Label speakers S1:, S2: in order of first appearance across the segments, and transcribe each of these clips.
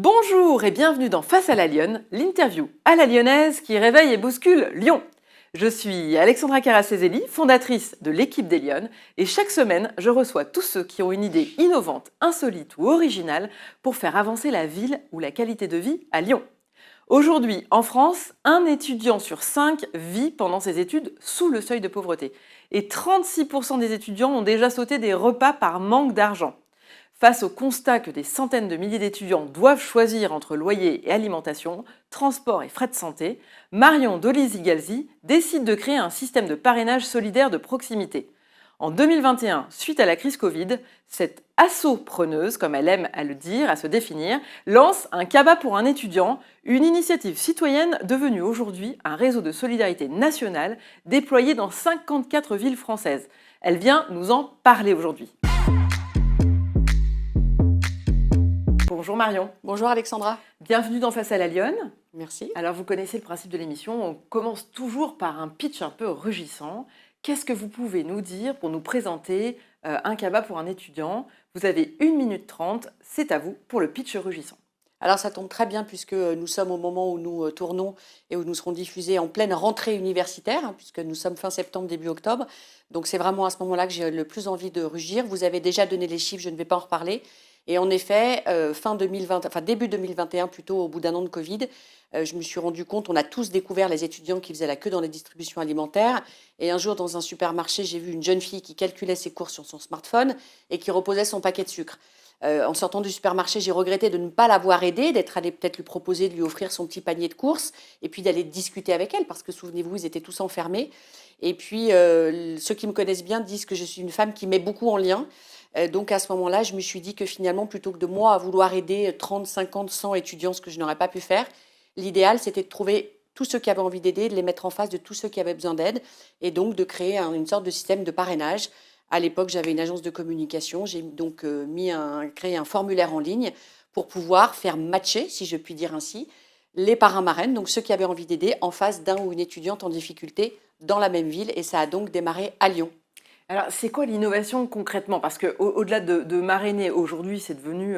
S1: Bonjour et bienvenue dans Face à la Lyonne, l'interview à la lyonnaise qui réveille et bouscule Lyon. Je suis Alexandra Caracezeli, fondatrice de l'équipe des Lyonnes, et chaque semaine, je reçois tous ceux qui ont une idée innovante, insolite ou originale pour faire avancer la ville ou la qualité de vie à Lyon. Aujourd'hui, en France, un étudiant sur 5 vit pendant ses études sous le seuil de pauvreté. Et 36% des étudiants ont déjà sauté des repas par manque d'argent. Face au constat que des centaines de milliers d'étudiants doivent choisir entre loyer et alimentation, transport et frais de santé, Marion Dolisi-Galzi décide de créer un système de parrainage solidaire de proximité. En 2021, suite à la crise Covid, cette asso-preneuse, comme elle aime à le dire, à se définir, lance un cabas pour un étudiant, une initiative citoyenne devenue aujourd'hui un réseau de solidarité nationale déployé dans 54 villes françaises. Elle vient nous en parler aujourd'hui. Bonjour Marion.
S2: Bonjour Alexandra.
S1: Bienvenue dans Face à la Lyonne.
S2: Merci.
S1: Alors vous connaissez le principe de l'émission, on commence toujours par un pitch un peu rugissant. Qu'est-ce que vous pouvez nous dire pour nous présenter un cabas pour un étudiant? Vous avez 1 minute 30, c'est à vous pour le pitch rugissant.
S2: Alors ça tombe très bien puisque nous sommes au moment où nous tournons et où nous serons diffusés en pleine rentrée universitaire, puisque nous sommes fin septembre, début octobre. Donc c'est vraiment à ce moment-là que j'ai le plus envie de rugir. Vous avez déjà donné les chiffres, je ne vais pas en reparler. Et en effet, début 2021, plutôt au bout d'un an de Covid, je me suis rendu compte, on a tous découvert les étudiants qui faisaient la queue dans les distributions alimentaires. Et un jour, dans un supermarché, j'ai vu une jeune fille qui calculait ses courses sur son smartphone et qui reposait son paquet de sucre. En sortant du supermarché, j'ai regretté de ne pas l'avoir aidée, d'être allée peut-être lui proposer de lui offrir son petit panier de courses et puis d'aller discuter avec elle, parce que souvenez-vous, ils étaient tous enfermés. Et puis, ceux qui me connaissent bien disent que je suis une femme qui met beaucoup en lien. Donc à ce moment-là, je me suis dit que finalement, plutôt que de moi à vouloir aider 30, 50, 100 étudiants, ce que je n'aurais pas pu faire, l'idéal, c'était de trouver tous ceux qui avaient envie d'aider, de les mettre en face de tous ceux qui avaient besoin d'aide, et donc de créer une sorte de système de parrainage. À l'époque, j'avais une agence de communication, j'ai donc créé un formulaire en ligne pour pouvoir faire matcher, si je puis dire ainsi, les parrains-marraines, donc ceux qui avaient envie d'aider, en face d'un ou une étudiante en difficulté dans la même ville, et ça a donc démarré à Lyon.
S1: Alors, c'est quoi l'innovation concrètement? Parce qu'au-delà de marrainer, aujourd'hui, c'est devenu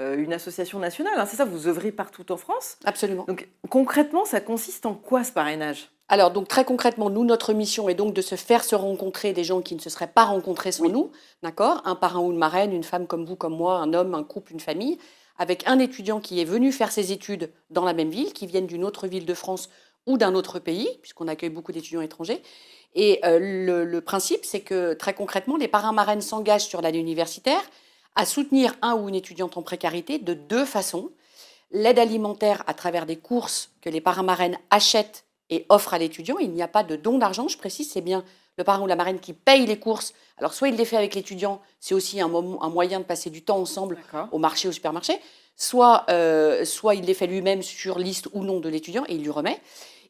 S1: une association nationale. Hein, c'est ça, vous œuvrez partout en France?
S2: Absolument.
S1: Donc, concrètement, ça consiste en quoi ce parrainage?
S2: Alors, donc très concrètement, nous, notre mission est donc de se faire se rencontrer des gens qui ne se seraient pas rencontrés sans nous, d'accord? Un parrain ou une marraine, une femme comme vous, comme moi, un homme, un couple, une famille, avec un étudiant qui est venu faire ses études dans la même ville, qui viennent d'une autre ville de France ou d'un autre pays, puisqu'on accueille beaucoup d'étudiants étrangers. Et le principe, c'est que très concrètement, les parrains-marraines s'engagent sur l'année universitaire à soutenir un ou une étudiante en précarité de 2 façons. L'aide alimentaire à travers des courses que les parrains-marraines achètent et offrent à l'étudiant. Il n'y a pas de don d'argent, je précise, c'est bien le parrain ou la marraine qui paye les courses. Alors soit il les fait avec l'étudiant, c'est aussi un moyen de passer du temps ensemble au marché, au supermarché, soit il les fait lui-même sur liste ou non de l'étudiant et il lui remet.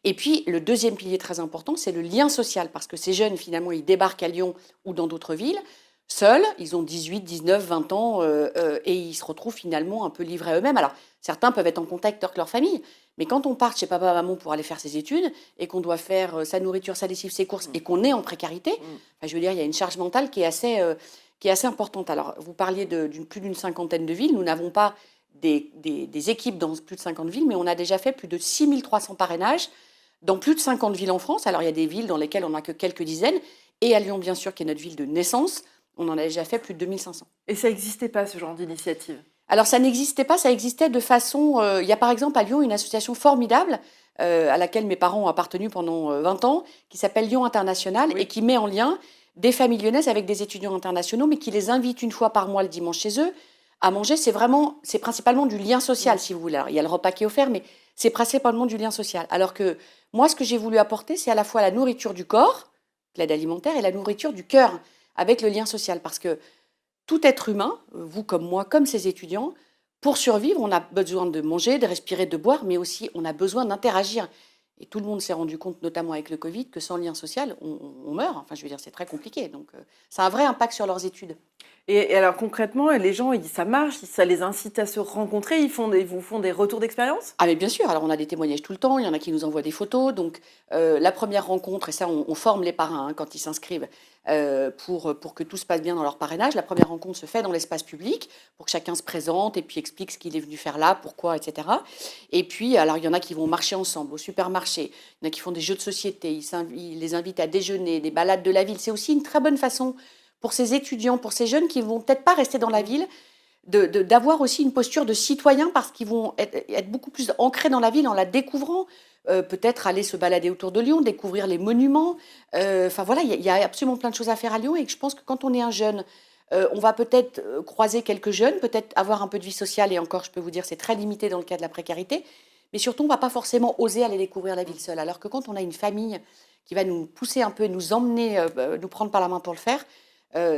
S2: Et puis, le deuxième pilier très important, c'est le lien social, parce que ces jeunes, finalement, ils débarquent à Lyon ou dans d'autres villes, seuls, ils ont 18, 19, 20 ans, et ils se retrouvent finalement un peu livrés à eux-mêmes. Alors, certains peuvent être en contact avec leur famille, mais quand on part chez papa, maman pour aller faire ses études, et qu'on doit faire sa nourriture, sa lessive, ses courses, et qu'on est en précarité, je veux dire, il y a une charge mentale qui est assez importante. Alors, vous parliez plus d'une cinquantaine de villes, nous n'avons pas des équipes dans plus de 50 villes, mais on a déjà fait plus de 6300 parrainages, dans plus de 50 villes en France. Alors, il y a des villes dans lesquelles on n'a que quelques dizaines. Et à Lyon, bien sûr, qui est notre ville de naissance, on en a déjà fait plus de 2500.
S1: Et ça n'existait pas, ce genre d'initiative?
S2: Alors, ça n'existait pas. Ça existait de façon... il y a par exemple à Lyon une association formidable à laquelle mes parents ont appartenu pendant 20 ans, qui s'appelle Lyon International et qui met en lien des familles lyonnaises avec des étudiants internationaux, mais qui les invite une fois par mois le dimanche chez eux à manger. C'est principalement du lien social, si vous voulez. Alors, il y a le repas qui est offert, mais c'est principalement du lien social. Alors que moi, ce que j'ai voulu apporter, c'est à la fois la nourriture du corps, l'aide alimentaire, et la nourriture du cœur, avec le lien social. Parce que tout être humain, vous comme moi, comme ces étudiants, pour survivre, on a besoin de manger, de respirer, de boire, mais aussi on a besoin d'interagir. Et tout le monde s'est rendu compte, notamment avec le Covid, que sans lien social, on meurt. Enfin, je veux dire, c'est très compliqué. Donc, ça a un vrai impact sur leurs études.
S1: Et alors concrètement, les gens, ça marche, ça les incite à se rencontrer, ils vous font des retours d'expérience?
S2: Ah mais bien sûr, alors on a des témoignages tout le temps, il y en a qui nous envoient des photos. Donc la première rencontre, et ça on forme les parrains quand ils s'inscrivent, pour que tout se passe bien dans leur parrainage. La première rencontre se fait dans l'espace public pour que chacun se présente et puis explique ce qu'il est venu faire là, pourquoi, etc. Et puis, alors, il y en a qui vont marcher ensemble au supermarché, il y en a qui font des jeux de société, ils les invitent à déjeuner, des balades de la ville. C'est aussi une très bonne façon pour ces étudiants, pour ces jeunes qui ne vont peut-être pas rester dans la ville, d'avoir aussi une posture de citoyen parce qu'ils vont être beaucoup plus ancrés dans la ville en la découvrant. Peut-être aller se balader autour de Lyon, découvrir les monuments. Enfin voilà, il y a absolument plein de choses à faire à Lyon et que je pense que quand on est un jeune, on va peut-être croiser quelques jeunes, peut-être avoir un peu de vie sociale et encore, je peux vous dire, c'est très limité dans le cas de la précarité. Mais surtout, on ne va pas forcément oser aller découvrir la ville seule. Alors que quand on a une famille qui va nous pousser un peu, nous emmener, nous prendre par la main pour le faire,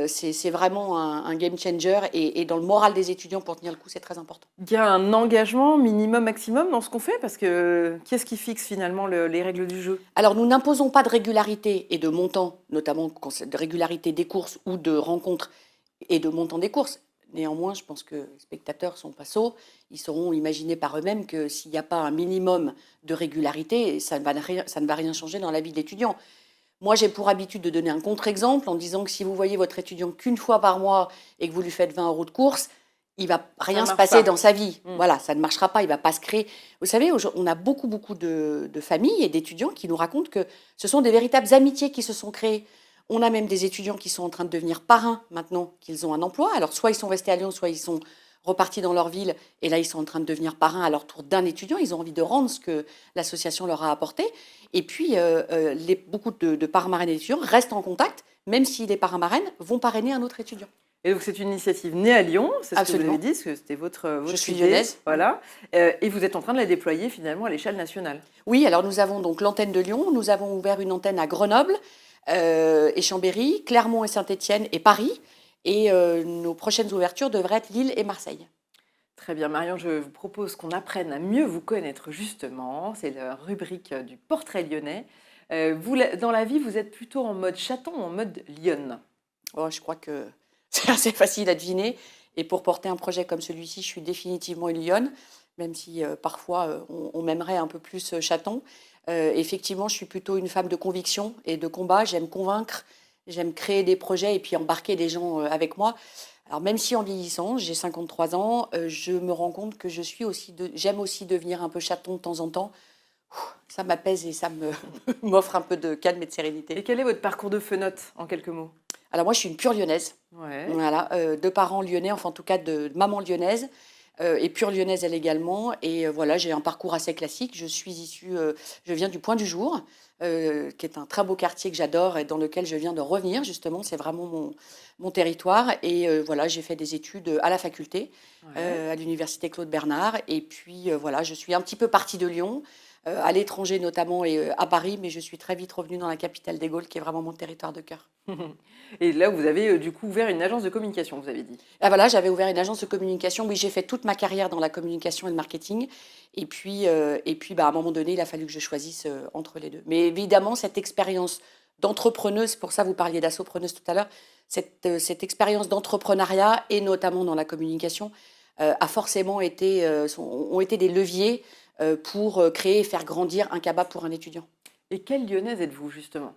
S2: c'est vraiment un game changer et dans le moral des étudiants pour tenir le coup, c'est très important.
S1: Il y a un engagement minimum, maximum dans ce qu'on fait parce que qui est-ce qui fixe finalement les règles du jeu?
S2: Alors, nous n'imposons pas de régularité et de montant, notamment de régularité des courses ou de rencontres et de montant des courses. Néanmoins, je pense que les spectateurs sont pas sots. Ils sauront imaginer par eux-mêmes que s'il n'y a pas un minimum de régularité, ça ne va rien changer dans la vie de l'étudiant. Moi, j'ai pour habitude de donner un contre-exemple en disant que si vous voyez votre étudiant qu'une fois par mois et que vous lui faites 20 € de course, il va rien se passer dans sa vie. Voilà, ça ne marchera pas, il va pas se créer. Vous savez, on a beaucoup de familles et d'étudiants qui nous racontent que ce sont des véritables amitiés qui se sont créées. On a même des étudiants qui sont en train de devenir parrains maintenant qu'ils ont un emploi. Alors, soit ils sont restés à Lyon, soit ils sont repartis dans leur ville et là, ils sont en train de devenir parrains à leur tour d'un étudiant. Ils ont envie de rendre ce que l'association leur a apporté. Et puis, beaucoup de parrains marraines d'étudiants restent en contact, même si les parrains marraines vont parrainer un autre étudiant.
S1: Et donc c'est une initiative née à Lyon, c'est ce que vous
S2: Absolument.
S1: avez dit, parce que c'était votre
S2: Je suis
S1: idée,
S2: lyonnaise.
S1: voilà. Et vous êtes en train de la déployer finalement à l'échelle nationale.
S2: Oui, alors nous avons donc l'antenne de Lyon, nous avons ouvert une antenne à Grenoble et Chambéry, Clermont et Saint-Étienne et Paris. Et nos prochaines ouvertures devraient être Lille et Marseille.
S1: Très bien, Marion, je vous propose qu'on apprenne à mieux vous connaître justement. C'est la rubrique du portrait lyonnais. Vous, dans la vie, vous êtes plutôt en mode chaton ou en mode lionne?
S2: Oh, je crois que c'est assez facile à deviner. Et pour porter un projet comme celui-ci, je suis définitivement une lionne, même si parfois on m'aimerait un peu plus chaton. Effectivement, je suis plutôt une femme de conviction et de combat. J'aime convaincre, j'aime créer des projets et puis embarquer des gens avec moi. Alors même si en vieillissant, j'ai 53 ans, je me rends compte que j'aime aussi devenir un peu chaton de temps en temps. Ça m'apaise et ça m'offre un peu de calme et de sérénité.
S1: Et quel est votre parcours de fenote en quelques mots?
S2: Alors moi, je suis une pure lyonnaise.
S1: Ouais.
S2: Voilà, de parents lyonnais, enfin en tout cas de maman lyonnaise, et pure lyonnaise elle également. Et voilà, j'ai un parcours assez classique. Je viens du Point du Jour, qui est un très beau quartier que j'adore et dans lequel je viens de revenir justement. C'est vraiment mon territoire. Et voilà, j'ai fait des études à la faculté, à l'université Claude Bernard. Et puis voilà, je suis un petit peu partie de Lyon. À l'étranger notamment et à Paris, mais je suis très vite revenue dans la capitale des Gaules, qui est vraiment mon territoire de cœur.
S1: Et là, vous avez du coup ouvert une agence de communication, vous avez dit.
S2: Ah voilà, j'avais ouvert une agence de communication. Oui, j'ai fait toute ma carrière dans la communication et le marketing. Et puis à un moment donné, il a fallu que je choisisse entre les deux. Mais évidemment, cette expérience d'entrepreneuse, pour ça vous parliez d'assopreneuse tout à l'heure, cette expérience d'entrepreneuriat, et notamment dans la communication, ont forcément été des leviers pour créer et faire grandir un cabas pour un étudiant.
S1: Et quelle lyonnaise êtes-vous justement?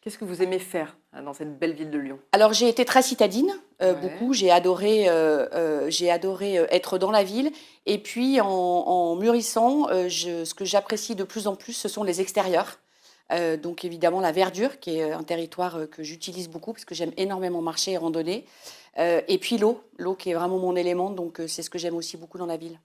S1: Qu'est-ce que vous aimez faire dans cette belle ville de Lyon?
S2: Alors j'ai été très citadine, beaucoup. J'ai adoré être dans la ville. Et puis en mûrissant, ce que j'apprécie de plus en plus, ce sont les extérieurs. Donc évidemment la verdure, qui est un territoire que j'utilise beaucoup parce que j'aime énormément marcher et randonner. Et puis l'eau qui est vraiment mon élément. Donc c'est ce que j'aime aussi beaucoup dans la ville.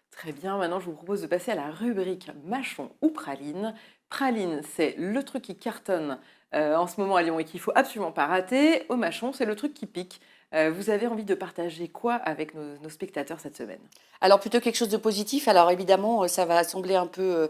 S1: Très bien, maintenant je vous propose de passer à la rubrique mâchon ou praline. Praline, c'est le truc qui cartonne en ce moment à Lyon et qu'il ne faut absolument pas rater. Au mâchon, c'est le truc qui pique. Vous avez envie de partager quoi avec nos spectateurs cette semaine?
S2: Alors plutôt quelque chose de positif. Alors évidemment, ça va sembler un peu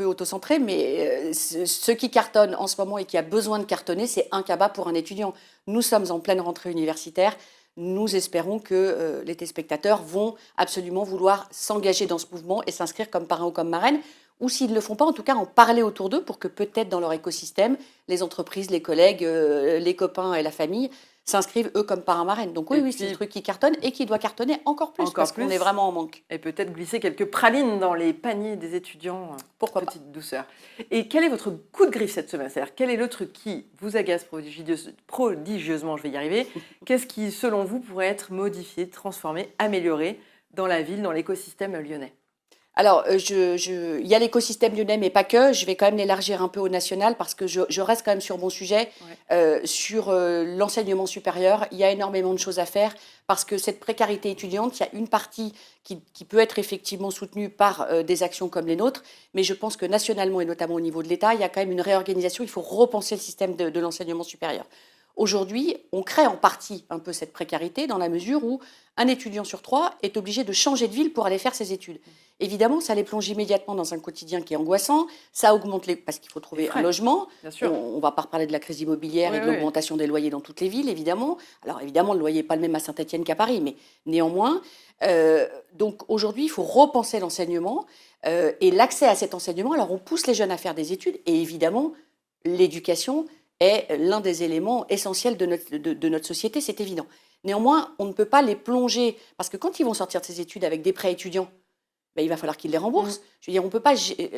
S2: autocentré, mais ce qui cartonne en ce moment et qui a besoin de cartonner, c'est un cabas pour un étudiant. Nous sommes en pleine rentrée universitaire. Nous espérons que les téléspectateurs vont absolument vouloir s'engager dans ce mouvement et s'inscrire comme parrain ou comme marraine, ou s'ils ne le font pas, en tout cas en parler autour d'eux pour que peut-être dans leur écosystème, les entreprises, les collègues, les copains et la famille s'inscrivent, eux, comme parrain-marraine. Donc oui,
S1: Et
S2: oui,
S1: puis-
S2: c'est le truc qui cartonne et qui doit cartonner encore plus,
S1: Encore
S2: parce qu'on
S1: plus.
S2: est vraiment en manque.
S1: Et peut-être glisser quelques pralines dans les paniers des étudiants.
S2: Pourquoi pas.
S1: Petite douceur. Et quel est votre coup de griffe cette semaine? C'est-à-dire, quel est le truc qui vous agace prodigieusement, je vais y arriver? Qu'est-ce qui, selon vous, pourrait être modifié, transformé, amélioré dans la ville, dans l'écosystème lyonnais?
S2: Alors, il y a l'écosystème lyonnais, mais pas que. Je vais quand même l'élargir un peu au national parce que je reste quand même sur mon sujet. Sur l'enseignement supérieur, il y a énormément de choses à faire parce que cette précarité étudiante, il y a une partie qui peut être effectivement soutenue par des actions comme les nôtres, mais je pense que nationalement et notamment au niveau de l'État, il y a quand même une réorganisation. Il faut repenser le système de l'enseignement supérieur. Aujourd'hui, on crée en partie un peu cette précarité dans la mesure où un étudiant sur 3 est obligé de changer de ville pour aller faire ses études. Évidemment, ça les plonge immédiatement dans un quotidien qui est angoissant, ça augmente parce qu'il faut trouver un logement.
S1: Bien sûr.
S2: On ne va pas reparler de la crise immobilière
S1: Oui,
S2: et de
S1: oui.
S2: l'augmentation des loyers dans toutes les villes, évidemment. Alors évidemment, le loyer n'est pas le même à Saint-Étienne qu'à Paris, mais néanmoins. Donc aujourd'hui, il faut repenser l'enseignement et l'accès à cet enseignement. Alors on pousse les jeunes à faire des études et évidemment, l'éducation est l'un des éléments essentiels de notre société, c'est évident. Néanmoins, on ne peut pas les plonger, parce que quand ils vont sortir de ces études avec des prêts étudiants, ben, il va falloir qu'ils les remboursent. Je veux dire, on ne peut pas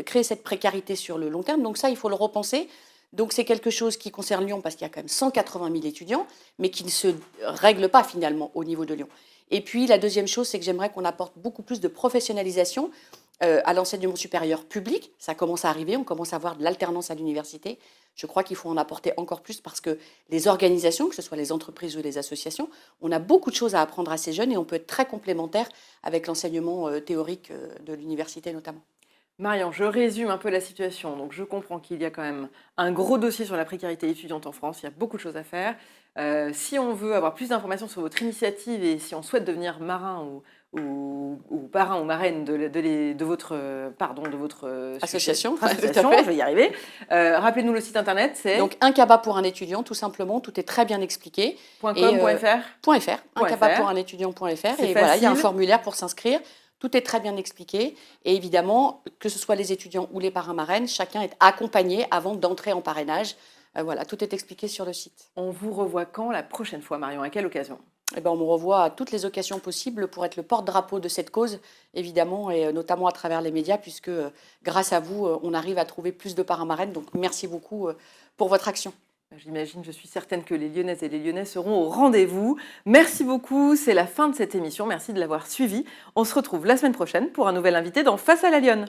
S2: créer cette précarité sur le long terme, donc ça, il faut le repenser. Donc c'est quelque chose qui concerne Lyon, parce qu'il y a quand même 180 000 étudiants, mais qui ne se règle pas finalement au niveau de Lyon. Et puis la deuxième chose, c'est que j'aimerais qu'on apporte beaucoup plus de professionnalisation à l'enseignement supérieur public. Ça commence à arriver, on commence à voir de l'alternance à l'université. Je crois qu'il faut en apporter encore plus parce que les organisations, que ce soit les entreprises ou les associations, on a beaucoup de choses à apprendre à ces jeunes et on peut être très complémentaire avec l'enseignement théorique de l'université notamment.
S1: Marion, je résume un peu la situation. Donc, je comprends qu'il y a quand même un gros dossier sur la précarité étudiante en France. Il y a beaucoup de choses à faire. Si on veut avoir plus d'informations sur votre initiative et si on souhaite devenir marin ou parrain ou marraine de votre
S2: Association,
S1: je vais y arriver. Rappelez-nous le site internet, c'est
S2: donc un cabas pour un étudiant, tout simplement. Tout est très bien expliqué.
S1: .com, .fr.
S2: Un cabas pour un étudiant.fr. Et voilà, il y a un formulaire pour s'inscrire. Tout est très bien expliqué. Et évidemment, que ce soit les étudiants ou les parrains marraines, chacun est accompagné avant d'entrer en parrainage. Voilà, tout est expliqué sur le site.
S1: On vous revoit quand la prochaine fois, Marion? À quelle occasion?
S2: Eh ben, on me revoit à toutes les occasions possibles pour être le porte-drapeau de cette cause, évidemment, et notamment à travers les médias, puisque grâce à vous, on arrive à trouver plus de parrains marraines. Donc merci beaucoup pour votre action.
S1: J'imagine, je suis certaine que les Lyonnaises et les Lyonnais seront au rendez-vous. Merci beaucoup, c'est la fin de cette émission. Merci de l'avoir suivie. On se retrouve la semaine prochaine pour un nouvel invité dans Face à la Lyonne.